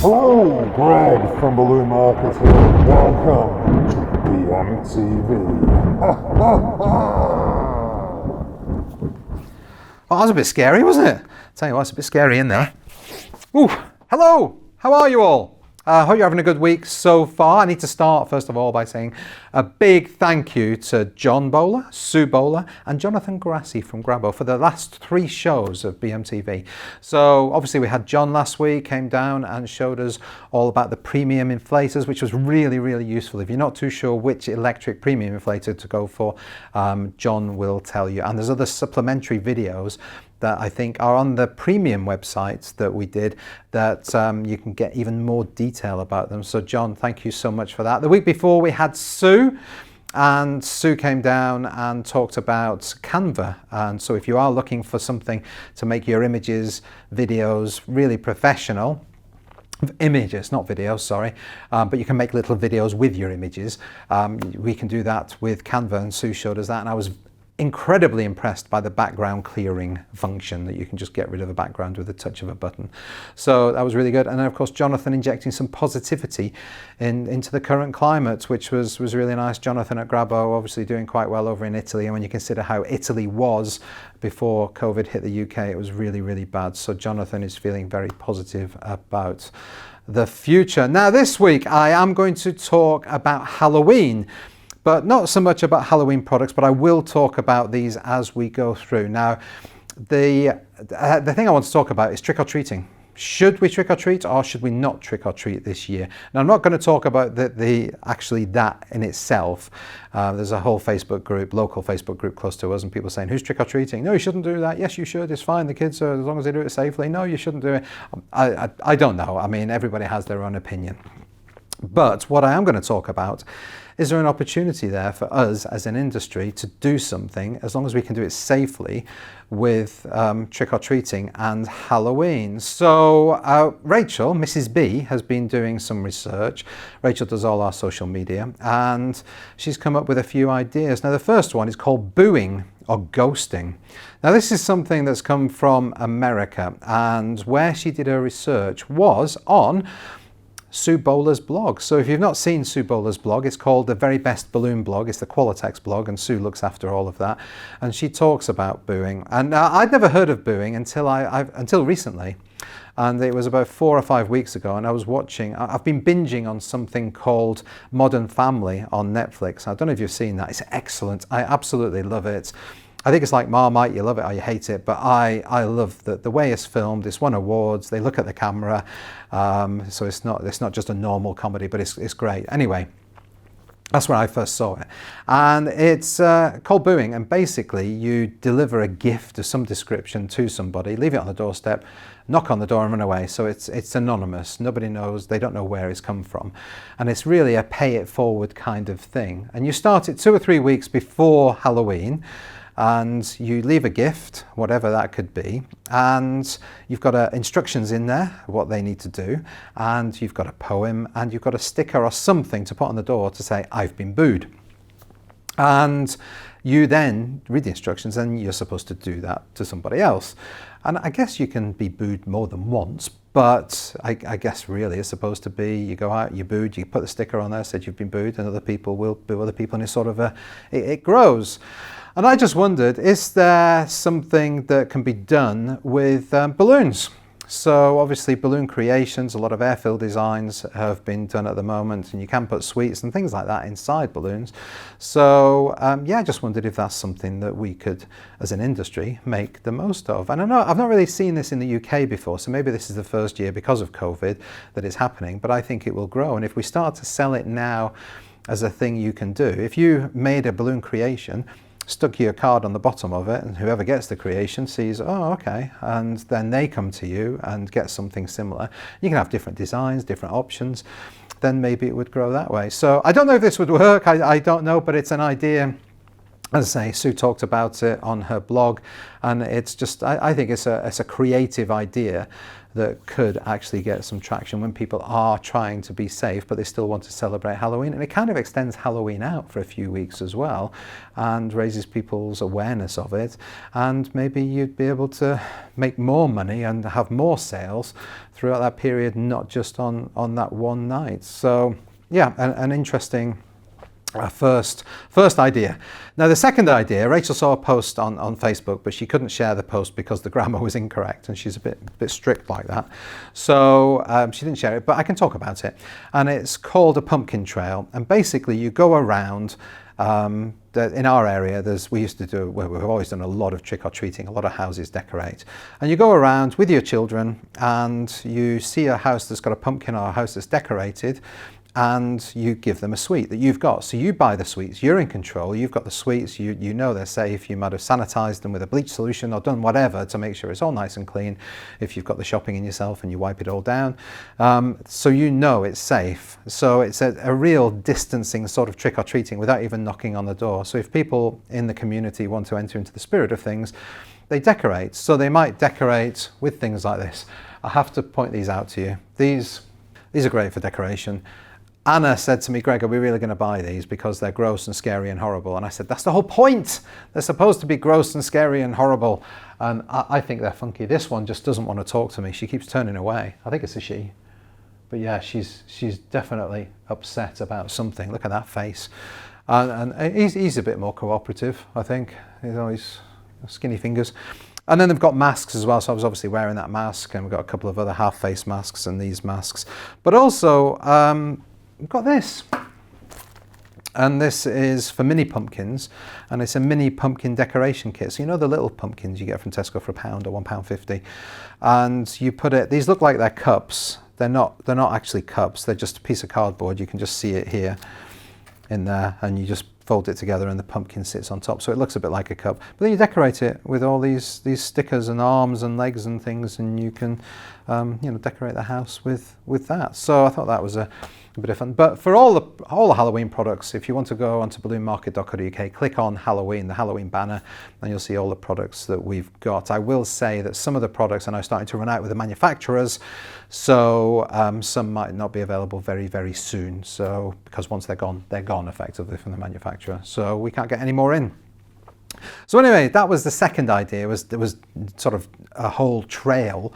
Hello, Greg from Balloon Marketing. Welcome to BMTV. Oh, that was a bit scary, wasn't it? Tell you what, it's a bit scary in there. Ooh, hello, how are you all? I hope you're having a good week so far. I need to start first of all by saying a big thank you to John Bowler, Sue Bowler and Jonathan Grassi from Grabo for the last 3 shows of BMTV. So obviously we had John last week, came down and showed us all about the premium inflators, which was really, really useful. If you're not too sure which electric premium inflator to go for, John will tell you. And there's other supplementary videos that I think are on the premium websites that we did that you can get even more detail about them. So John, thank you so much for that. The week before we had Sue, and Sue came down and talked about Canva. And so if you are looking for something to make your images, videos really professional, images, not videos, sorry, but you can make little videos with your images. We can do that with Canva, and Sue showed us that, and I was incredibly impressed by the background clearing function, that you can just get rid of a background with the touch of a button. So that was really good. And then of course Jonathan injecting some positivity into the current climate, which was really nice. Jonathan at Grabo obviously doing quite well over in Italy, and when you consider how Italy was before COVID hit the UK, it was really, really bad. So Jonathan is feeling very positive about the future. Now this week I am going to talk about Halloween, but not so much about Halloween products, but I will talk about these as we go through. Now, the thing I want to talk about is trick-or-treating. Should we trick-or-treat or should we not trick-or-treat this year? Now, I'm not going to talk about actually that in itself. There's a whole Facebook group, local Facebook group close to us, and people saying, who's trick-or-treating? No, you shouldn't do that. Yes, you should. It's fine. The kids are, as long as they do it safely. No, you shouldn't do it. I don't know. I mean, everybody has their own opinion. But what I am going to talk about, is there an opportunity there for us as an industry to do something, as long as we can do it safely, with trick-or-treating and Halloween? So Rachel, Mrs. B, has been doing some research. Rachel does all our social media, and she's come up with a few ideas. Now the first one is called booing or ghosting. Now this is something that's come from America, and where she did her research was on Sue Bowler's blog. So if you've not seen Sue Bowler's blog, it's called The Very Best Balloon Blog. It's the Qualitex blog, and Sue looks after all of that. And she talks about booing. And I'd never heard of booing until recently. And it was about 4 or 5 weeks ago, and I was watching, I've been binging on something called Modern Family on Netflix. I don't know if you've seen that. It's excellent. I absolutely love it. I think it's like Marmite, you love it or you hate it, but I love the way it's filmed. It's won awards, they look at the camera, so it's not just a normal comedy, but it's great. Anyway, that's where I first saw it. And it's called booing, and basically you deliver a gift of some description to somebody, leave it on the doorstep, knock on the door and run away. So it's anonymous, nobody knows, they don't know where it's come from. And it's really a pay it forward kind of thing. And you start it 2 or 3 weeks before Halloween, and you leave a gift, whatever that could be, and you've got instructions in there, what they need to do, and you've got a poem, and you've got a sticker or something to put on the door to say, I've been booed. And you then read the instructions, and you're supposed to do that to somebody else. And I guess you can be booed more than once, but I guess really it's supposed to be, you go out, you're booed, you put the sticker on there, said you've been booed, and other people will boo other people, and it's sort of it grows. And I just wondered, is there something that can be done with balloons? So obviously balloon creations, a lot of airfill designs have been done at the moment, and you can put sweets and things like that inside balloons. So yeah, I just wondered if that's something that we could, as an industry, make the most of. And I know I've not really seen this in the UK before, so maybe this is the first year because of COVID that it's happening, but I think it will grow. And if we start to sell it now as a thing you can do, if you made a balloon creation, stuck your card on the bottom of it, and whoever gets the creation sees, oh, okay, and then they come to you and get something similar. You can have different designs, different options, then maybe it would grow that way. So I don't know if this would work, I don't know, but it's an idea As I say, Sue talked about it on her blog, and it's just, I think it's a creative idea that could actually get some traction when people are trying to be safe, but they still want to celebrate Halloween. And it kind of extends Halloween out for a few weeks as well, and raises people's awareness of it. And maybe you'd be able to make more money and have more sales throughout that period, not just on that one night. So yeah, an interesting first idea. Now the second idea, Rachel saw a post on Facebook, but she couldn't share the post because the grammar was incorrect, and she's a bit strict like that. So she didn't share it, but I can talk about it. And it's called a pumpkin trail. And basically you go around, in our area, we've always done a lot of trick-or-treating, a lot of houses decorate. And you go around with your children and you see a house that's got a pumpkin or a house that's decorated, and you give them a sweet that you've got. So you buy the sweets, you're in control, you've got the sweets, you know they're safe, you might have sanitized them with a bleach solution or done whatever to make sure it's all nice and clean if you've got the shopping in yourself and you wipe it all down. So you know it's safe. So it's a real distancing sort of trick-or-treating without even knocking on the door. So if people in the community want to enter into the spirit of things, they decorate. So they might decorate with things like this. I have to point these out to you. These are great for decoration. Anna said to me, Greg, are we really going to buy these because they're gross and scary and horrible? And I said, that's the whole point. They're supposed to be gross and scary and horrible. And I think they're funky. This one just doesn't want to talk to me. She keeps turning away. I think it's a she. But yeah, she's definitely upset about something. Look at that face. And he's a bit more cooperative, I think. He's always skinny fingers. And then they've got masks as well, so I was obviously wearing that mask, and we've got a couple of other half-face masks and these masks. But also, we've got this, and this is for mini pumpkins, and it's a mini pumpkin decoration kit. So you know the little pumpkins you get from Tesco for £1 or £1.50, and you put it. These look like they're cups. They're not actually cups. They're just a piece of cardboard. You can just see it here, in there, and you just fold it together, and the pumpkin sits on top. So it looks a bit like a cup. But then you decorate it with all these stickers and arms and legs and things, and you can, decorate the house with that. So I thought that was a bit of fun. But for all the Halloween products, if you want to go onto balloonmarket.co.uk, click on Halloween, the Halloween banner, and you'll see all the products that we've got. I will say that some of the products are now starting to run out with the manufacturers, so some might not be available very, very soon. So because once they're gone effectively from the manufacturer. So we can't get any more in. So anyway, that was the second idea. There was sort of a whole trail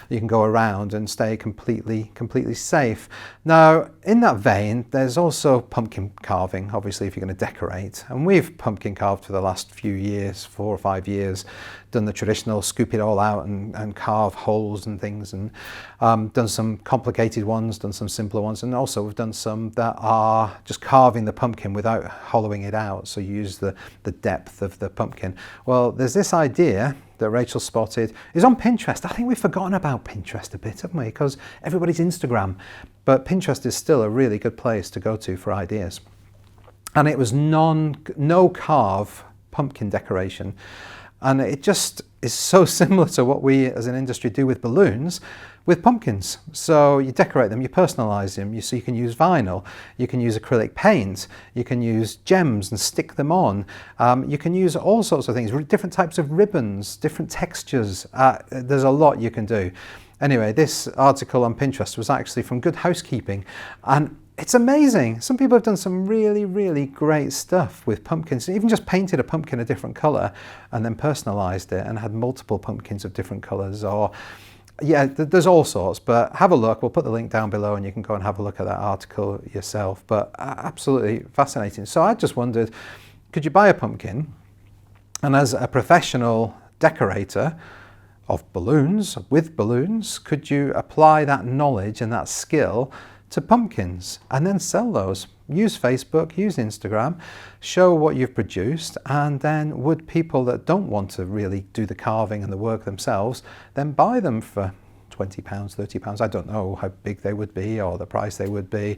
you can go around and stay completely safe. Now, in that vein, there's also pumpkin carving, obviously, if you're going to decorate. And we've pumpkin carved for the last few years, 4 or 5 years, done the traditional scoop it all out and carve holes and things, and done some complicated ones, done some simpler ones, and also we've done some that are just carving the pumpkin without hollowing it out, so you use the depth of the pumpkin. Well, there's this idea that Rachel spotted is on Pinterest. I think we've forgotten about Pinterest a bit, haven't we? Because everybody's Instagram. But Pinterest is still a really good place to go to for ideas. And it was no carve pumpkin decoration. And it just is so similar to what we as an industry do with balloons, with pumpkins. So you decorate them, you personalize them, so you can use vinyl, you can use acrylic paint, you can use gems and stick them on. You can use all sorts of things, different types of ribbons, different textures. There's a lot you can do. Anyway, this article on Pinterest was actually from Good Housekeeping, and it's amazing. Some people have done some really, really great stuff with pumpkins. Even just painted a pumpkin a different colour and then personalised it and had multiple pumpkins of different colours. Or, yeah, there's all sorts. But have a look. We'll put the link down below and you can go and have a look at that article yourself. But absolutely fascinating. So I just wondered, could you buy a pumpkin? And as a professional decorator of balloons, with balloons, could you apply that knowledge and that skill to pumpkins and then sell those? Use Facebook, use Instagram, show what you've produced, and then would people that don't want to really do the carving and the work themselves then buy them for £20, £30? I don't know how big they would be or the price they would be,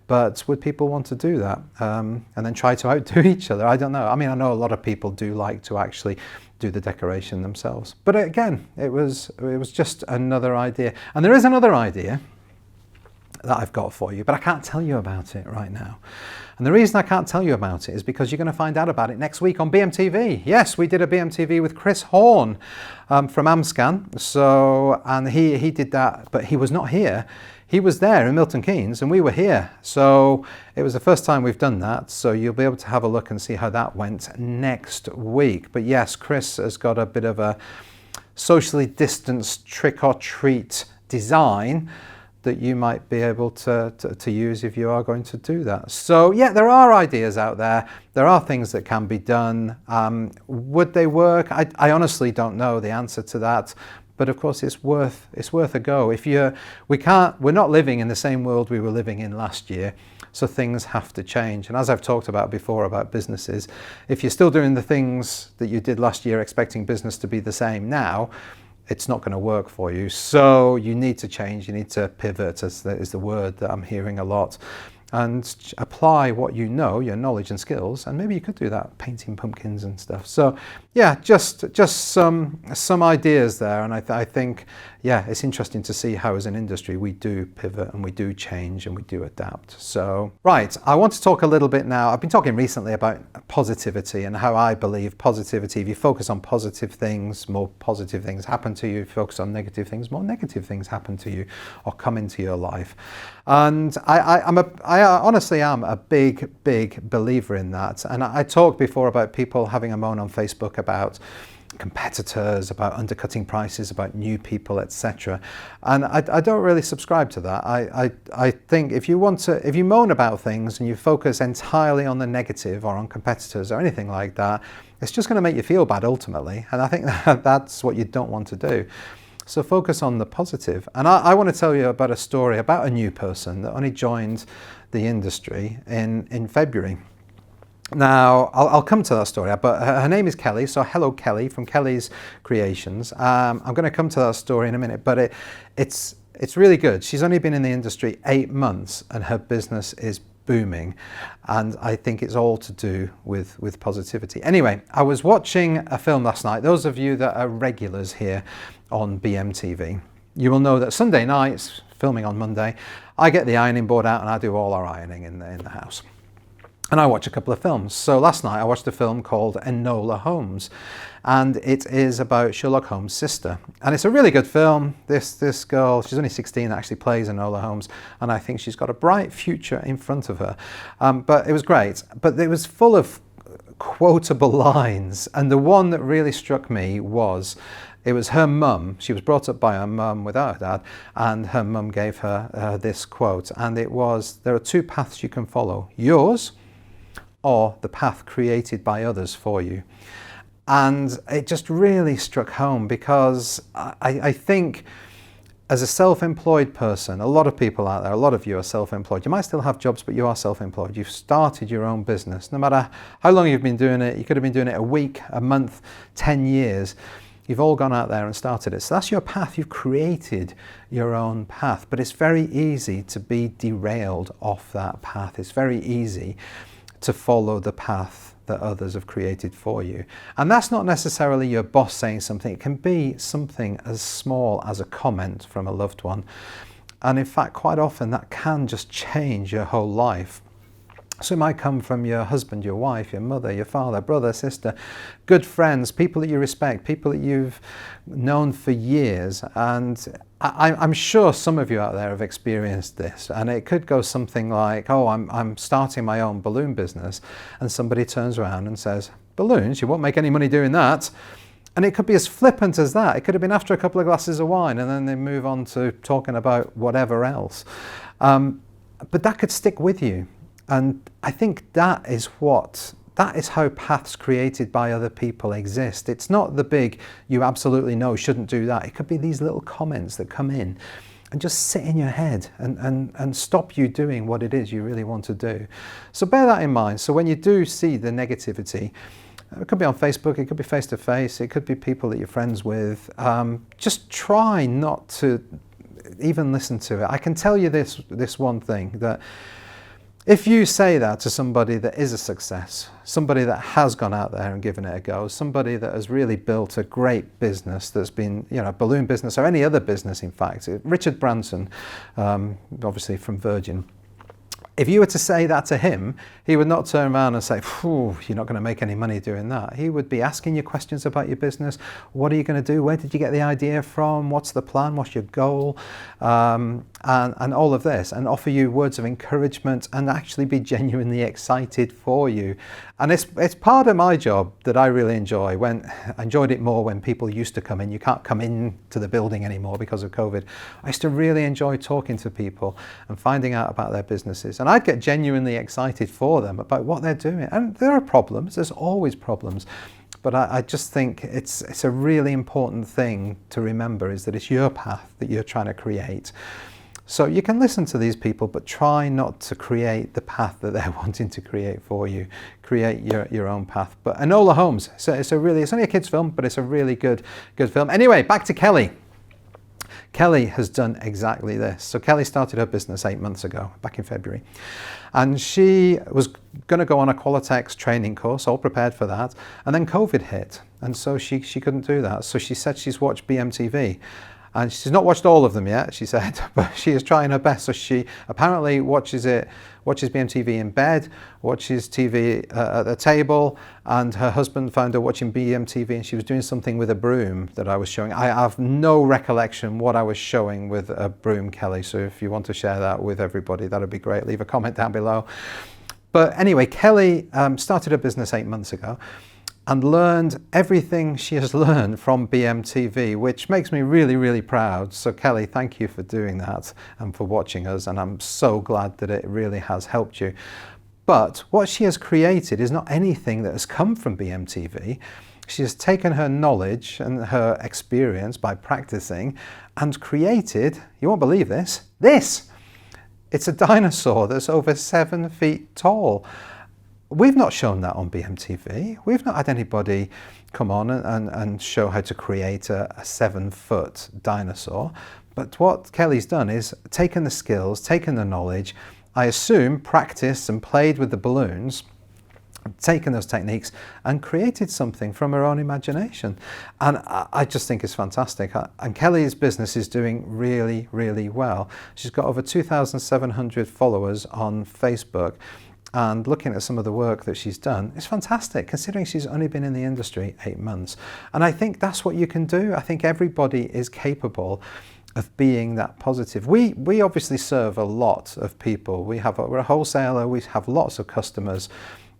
but would people want to do that and then try to outdo each other? I don't know. I mean, I know a lot of people do like to actually do the decoration themselves, but again, it was just another idea. And there is another idea that I've got for you, but I can't tell you about it right now. And the reason I can't tell you about it is because you're going to find out about it next week on BMTV. Yes, we did a BMTV with Chris Horn from Amscan. So, and he did that, but he was not here. He was there in Milton Keynes and we were here. So it was the first time we've done that. So you'll be able to have a look and see how that went next week. But yes, Chris has got a bit of a socially distanced trick-or-treat design that you might be able to use if you are going to do that. So yeah, there are ideas out there. There are things that can be done. Would they work? I honestly don't know the answer to that. But of course, it's worth a go. We're not living in the same world we were living in last year, so things have to change. And as I've talked about before about businesses, if you're still doing the things that you did last year, expecting business to be the same now, it's not going to work for you. So you need to change. You need to pivot, is the word that I'm hearing a lot. And apply what you know, your knowledge and skills, and maybe you could do that, painting pumpkins and stuff. So yeah, just some ideas there, and I think, yeah, it's interesting to see how as an industry we do pivot and we do change and we do adapt. So right, I want to talk a little bit now. I've been talking recently about positivity and how I believe positivity, if you focus on positive things, more positive things happen to you. If you focus on negative things, more negative things happen to you or come into your life. And I honestly am a big believer in that. And I talked before about people having a moan on Facebook about competitors, about undercutting prices, about new people, etc. And I don't really subscribe to that. I think if you moan about things and you focus entirely on the negative or on competitors or anything like that, it's just going to make you feel bad ultimately. And I think that's what you don't want to do. So focus on the positive. And I want to tell you about a story about a new person that only joined the industry in February. Now, I'll come to that story, but her name is Kelly. So hello, Kelly, from Kelly's Creations. I'm going to come to that story in a minute, but it's really good. She's only been in the industry 8 months and her business is booming. And I think it's all to do with positivity. Anyway, I was watching a film last night. Those of you that are regulars here on BMTV, you will know that Sunday nights, filming on Monday, I get the ironing board out and I do all our ironing in the house. And I watch a couple of films. So last night I watched a film called Enola Holmes, and it is about Sherlock Holmes' sister. And it's a really good film. This girl, she's only 16, actually plays Enola Holmes, and I think she's got a bright future in front of her. But it was great. But it was full of quotable lines, and the one that really struck me was, it was her mum. She was brought up by her mum without her dad, and her mum gave her this quote, and it was, there are two paths you can follow, yours or the path created by others for you. And it just really struck home because I think as a self-employed person, a lot of people out there, a lot of you are self-employed. You might still have jobs, but you are self-employed. You've started your own business. No matter how long you've been doing it, you could have been doing it a week, a month, 10 years. You've all gone out there and started it. So that's your path. You've created your own path. But it's very easy to be derailed off that path. It's very easy to follow the path that others have created for you. And that's not necessarily your boss saying something. It can be something as small as a comment from a loved one. And in fact, quite often that can just change your whole life. So it might come from your husband, your wife, your mother, your father, brother, sister, good friends, people that you respect, people that you've known for years. And I'm sure some of you out there have experienced this. And it could go something like, oh, I'm starting my own balloon business. And somebody turns around and says, balloons? You won't make any money doing that. And it could be as flippant as that. It could have been after a couple of glasses of wine and then they move on to talking about whatever else. But that could stick with you. And I think that is how paths created by other people exist. It's not the big, you absolutely know, shouldn't do that. It could be these little comments that come in and just sit in your head and stop you doing what it is you really want to do. So bear that in mind. So when you do see the negativity, it could be on Facebook, it could be face-to-face, it could be people that you're friends with, just try not to even listen to it. I can tell you this one thing, that if you say that to somebody that is a success, somebody that has gone out there and given it a go, somebody that has really built a great business that's been, a balloon business or any other business, in fact. Richard Branson, obviously from Virgin, If you were to say that to him, he would not turn around and say, "Phew, you're not going to make any money doing that." He would be asking you questions about your business. What are you going to do? Where did you get the idea from? What's the plan? What's your goal? And all of this, and offer you words of encouragement and actually be genuinely excited for you. And it's part of my job that I really enjoy. I enjoyed it more when people used to come in. You can't come in to the building anymore because of COVID. I used to really enjoy talking to people and finding out about their businesses. And I'd get genuinely excited for them about what they're doing. And there are problems. There's always problems. But I just think it's a really important thing to remember, is that it's your path that you're trying to create. So you can listen to these people, but try not to create the path that they're wanting to create for you. Create your own path. But Enola Holmes, so it's only a kid's film, but it's a really good film. Anyway, back to Kelly. Kelly has done exactly this. So Kelly started her business 8 months ago, back in February. And she was going to go on a Qualitex training course, all prepared for that. And then COVID hit. And so she couldn't do that. So she said she's watched BMTV. And she's not watched all of them yet, she said, but she is trying her best. So she apparently watches BMTV in bed, watches TV at the table, and her husband found her watching BMTV, and she was doing something with a broom that I was showing. I have no recollection what I was showing with a broom, Kelly, so if you want to share that with everybody, that'd be great. Leave a comment down below. But anyway, Kelly started her business 8 months ago, and learned everything she has learned from BMTV, which makes me really, really proud. So Kelly, thank you for doing that and for watching us, and I'm so glad that it really has helped you. But what she has created is not anything that has come from BMTV. She has taken her knowledge and her experience by practicing and created, you won't believe this. It's a dinosaur that's over 7 feet tall. We've not shown that on BMTV. We've not had anybody come on and show how to create a 7-foot dinosaur. But what Kelly's done is taken the skills, taken the knowledge, I assume practiced and played with the balloons, taken those techniques and created something from her own imagination. And I just think it's fantastic. And Kelly's business is doing really, really well. She's got over 2,700 followers on Facebook. And looking at some of the work that she's done, it's fantastic, considering she's only been in the industry 8 months. And I think that's what you can do. I think everybody is capable of being that positive. We obviously serve a lot of people. We're a wholesaler, we have lots of customers.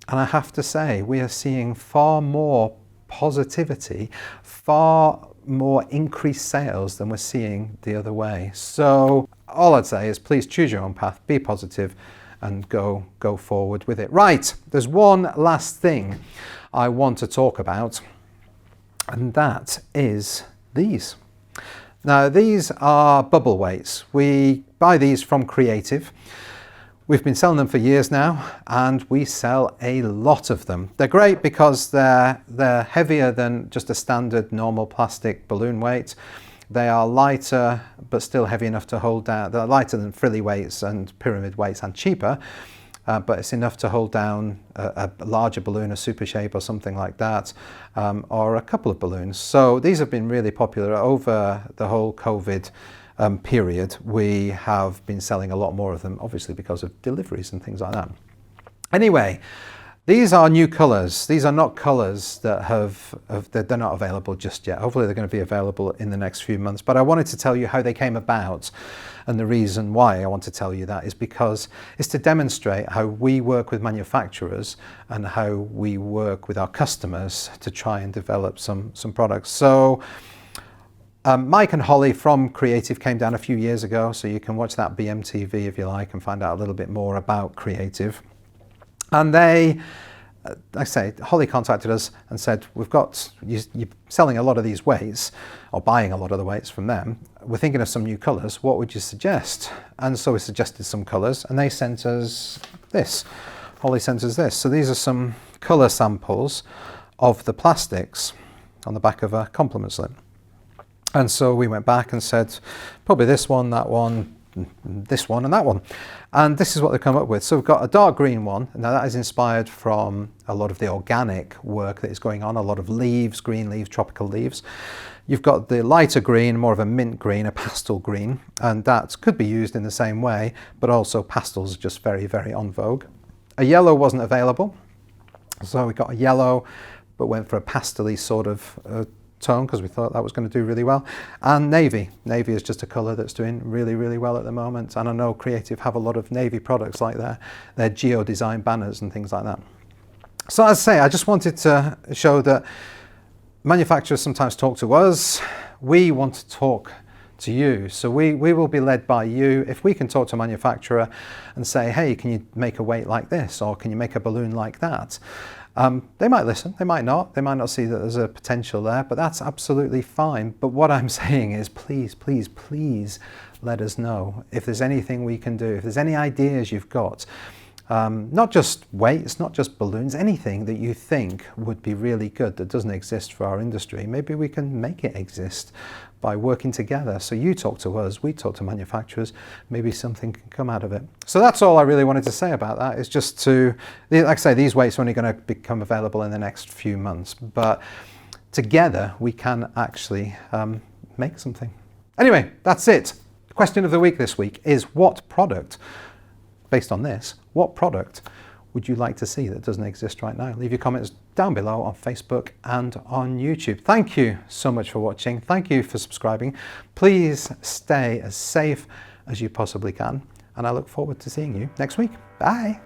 And I have to say, we are seeing far more positivity, far more increased sales than we're seeing the other way. So all I'd say is please choose your own path, be positive, and go forward with it. Right, there's one last thing I want to talk about, and that is these. Now, these are bubble weights. We buy these from Creative. We've been selling them for years now, and we sell a lot of them. They're great because they're heavier than just a standard normal plastic balloon weight. They are lighter, but still heavy enough to hold down. They're lighter than frilly weights and pyramid weights, and cheaper, but it's enough to hold down a larger balloon, a super shape or something like that, or a couple of balloons. So these have been really popular over the whole COVID period. We have been selling a lot more of them, obviously because of deliveries and things like that. Anyway, these are new colours. These are not colours that they're not available just yet. Hopefully they're going to be available in the next few months. But I wanted to tell you how they came about. And the reason why I want to tell you that is because it's to demonstrate how we work with manufacturers and how we work with our customers to try and develop some products. So Mike and Holly from Creative came down a few years ago. So you can watch that BMTV if you like and find out a little bit more about Creative. And they, like I say, Holly contacted us and said, you're selling a lot of these weights, or buying a lot of the weights from them. We're thinking of some new colours. What would you suggest? And so we suggested some colours, and they sent us this. Holly sent us this. So these are some colour samples of the plastics on the back of a compliment slip. And so we went back and said, probably this one, that one, this one and that one. And this is what they come up with. So we've got a dark green one. Now that is inspired from a lot of the organic work that is going on, a lot of leaves, green leaves, tropical leaves. You've got the lighter green, more of a mint green, a pastel green, and that could be used in the same way, but also pastels are just very, very en vogue. A yellow wasn't available, so we got a yellow, but went for a pastel-y sort of tone because we thought that was going to do really well. And navy. Navy is just a colour that's doing really, really well at the moment. And I know Creative have a lot of navy products like their geo-design banners and things like that. So as I say, I just wanted to show that manufacturers sometimes talk to us. We want to talk to you. So we will be led by you. If we can talk to a manufacturer and say, hey, can you make a weight like this? Or can you make a balloon like that? They might listen, they might not. They might not see that there's a potential there, but that's absolutely fine. But what I'm saying is please, please, please let us know if there's anything we can do, if there's any ideas you've got. Not just weights, not just balloons, anything that you think would be really good that doesn't exist for our industry. Maybe we can make it exist by working together. So you talk to us, we talk to manufacturers, maybe something can come out of it. So that's all I really wanted to say about that, is just to, like I say, these weights are only going to become available in the next few months, but together we can actually make something. Anyway, that's it. The question of the week this week is, what product, based on this, what product would you like to see that doesn't exist right now? Leave your comments down below on Facebook and on YouTube. Thank you so much for watching. Thank you for subscribing. Please stay as safe as you possibly can. And I look forward to seeing you next week. Bye.